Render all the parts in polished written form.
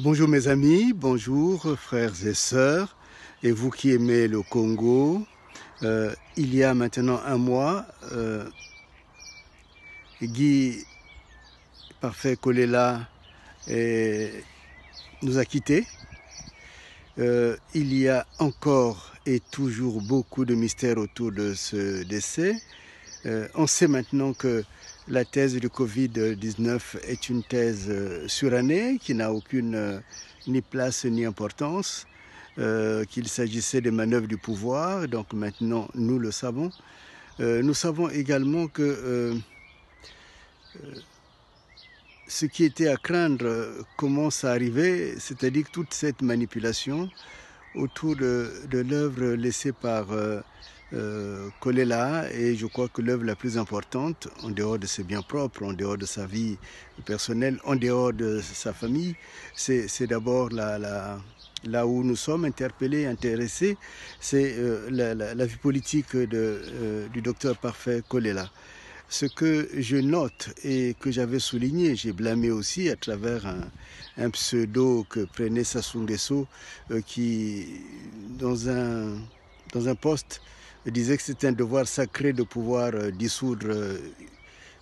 Bonjour mes amis, bonjour frères et sœurs, et vous qui aimez le Congo. Il y a maintenant un mois, Guy Parfait Kolela nous a quittés. Il y a encore et toujours beaucoup de mystères autour de ce décès. On sait maintenant que la thèse du Covid-19 est une thèse surannée qui n'a aucune ni place ni importance, qu'il s'agissait des manœuvres du pouvoir, donc maintenant nous le savons. Nous savons également que ce qui était à craindre commence à arriver, c'est-à-dire que toute cette manipulation autour de l'œuvre laissée par Kolela, et je crois que l'œuvre la plus importante, en dehors de ses biens propres, en dehors de sa vie personnelle, en dehors de sa famille, c'est d'abord là où nous sommes interpellés, intéressés, c'est la vie politique du docteur Parfait Kolela. Ce que je note et que j'avais souligné, j'ai blâmé aussi à travers un pseudo que prenait Sassou Nguesso qui, dans un poste, disait que c'était un devoir sacré de pouvoir dissoudre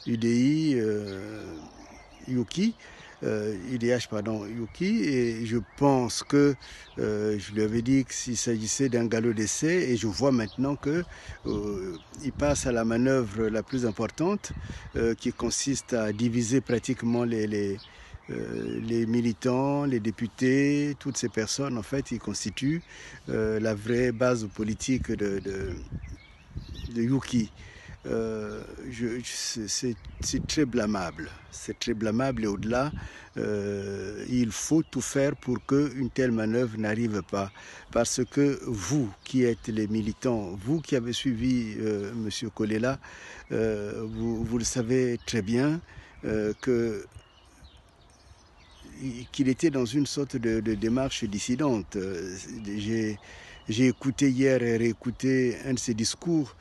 UDI, Yuki. IDH, pardon, Yuki, et je pense que je lui avais dit qu'il s'agissait d'un galop d'essai, et je vois maintenant qu'il passe à la manœuvre la plus importante, qui consiste à diviser pratiquement les militants, les députés, toutes ces personnes, en fait, qui constituent la vraie base politique de Yuki. C'est très blâmable. C'est très blâmable, et au-delà, il faut tout faire pour qu'une telle manœuvre n'arrive pas. Parce que vous qui êtes les militants, vous qui avez suivi M. Kolela, vous le savez très bien qu'il était dans une sorte de démarche dissidente. J'ai écouté hier et réécouté un de ses discours,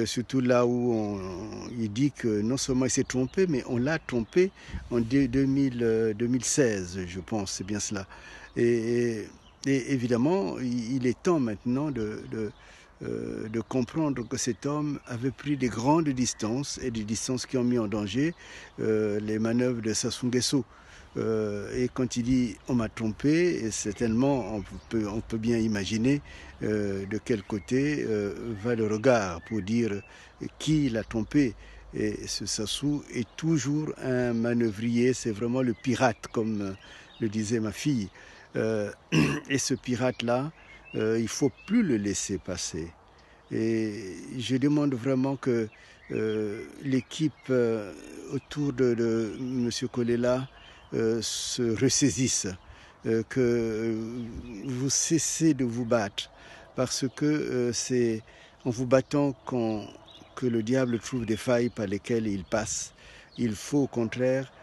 surtout là où il dit que non seulement il s'est trompé, mais on l'a trompé en 2016, je pense, c'est bien cela. Et évidemment, il est temps maintenant de comprendre que cet homme avait pris des grandes distances, et des distances qui ont mis en danger les manœuvres de Sassou Nguesso. Et quand il dit on m'a trompé, et certainement on peut bien imaginer de quel côté va le regard pour dire qui l'a trompé. Et ce Sassou est toujours un manœuvrier, c'est vraiment le pirate, comme le disait ma fille. Et ce pirate-là, il ne faut plus le laisser passer. Et je demande vraiment que l'équipe autour de M. Kolela se ressaisissent, que vous cessez de vous battre, parce que c'est en vous battant que le diable trouve des failles par lesquelles il passe. Il faut au contraire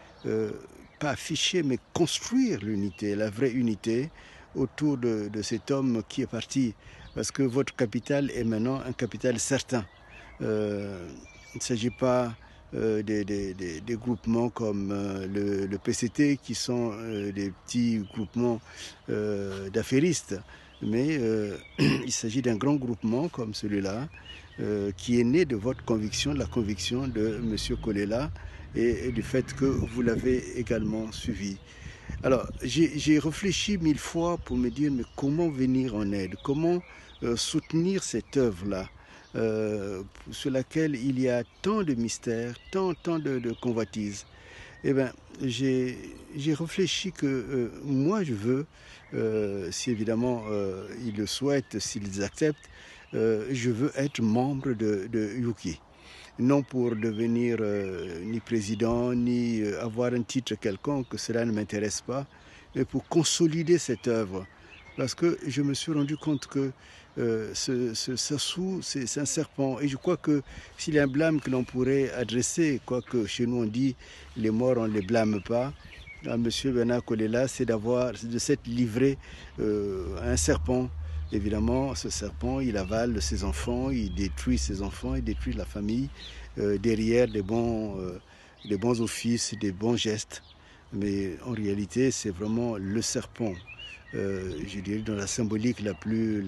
pas afficher, mais construire l'unité, la vraie unité autour de cet homme qui est parti, parce que votre capital est maintenant un capital certain. Il ne s'agit pas des groupements comme le PCT, qui sont des petits groupements d'affairistes, mais il s'agit d'un grand groupement comme celui-là, qui est né de votre conviction, de la conviction de M. Kolela, et du fait que vous l'avez également suivi. Alors, j'ai réfléchi 1000 fois pour me dire, mais comment venir en aide, comment soutenir cette œuvre-là, sur laquelle il y a tant de mystères, tant de convoitises. Eh bien, j'ai réfléchi que moi, je veux, si évidemment ils le souhaitent, s'ils acceptent, je veux être membre de Yuki. Non pour devenir ni président, ni avoir un titre quelconque, cela ne m'intéresse pas, mais pour consolider cette œuvre. Parce que je me suis rendu compte que ce Sassou, c'est un serpent. Et je crois que s'il y a un blâme que l'on pourrait adresser, quoique chez nous on dit les morts on ne les blâme pas, à M. Bernard Kolela, c'est de s'être livré à un serpent. Évidemment, ce serpent, il avale ses enfants, il détruit ses enfants, il détruit la famille derrière des bons offices, des bons gestes. Mais en réalité, c'est vraiment le serpent, je dirais dans la symbolique la plus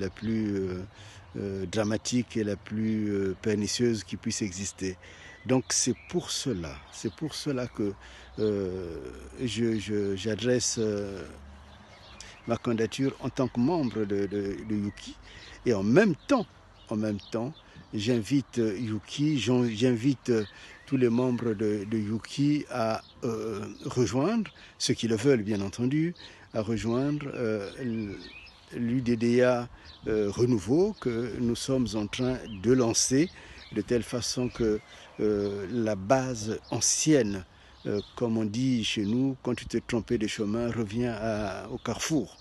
dramatique et la plus pernicieuse qui puisse exister. Donc c'est pour cela que j'adresse ma candidature en tant que membre de Yuki. Et en même temps, j'invite Yuki, j'invite tous les membres de Yuki à rejoindre, ceux qui le veulent bien entendu, à rejoindre l'UDDA Renouveau que nous sommes en train de lancer, de telle façon que la base ancienne, comme on dit chez nous, quand tu t'es trompé de chemin, reviens au carrefour.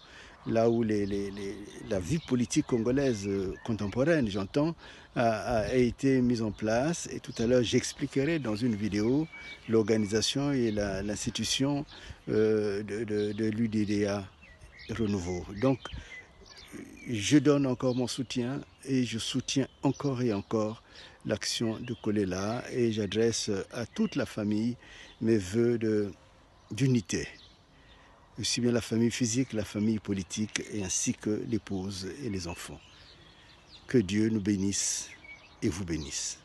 Là où la vie politique congolaise contemporaine, j'entends, a été mise en place. Et tout à l'heure, j'expliquerai dans une vidéo l'organisation et l'institution de l'UDDA Renouveau. Donc, je donne encore mon soutien et je soutiens encore et encore l'action de Kolela et j'adresse à toute la famille mes vœux d'unité. Aussi bien la famille physique, la famille politique et ainsi que l'épouse et les enfants. Que Dieu nous bénisse et vous bénisse.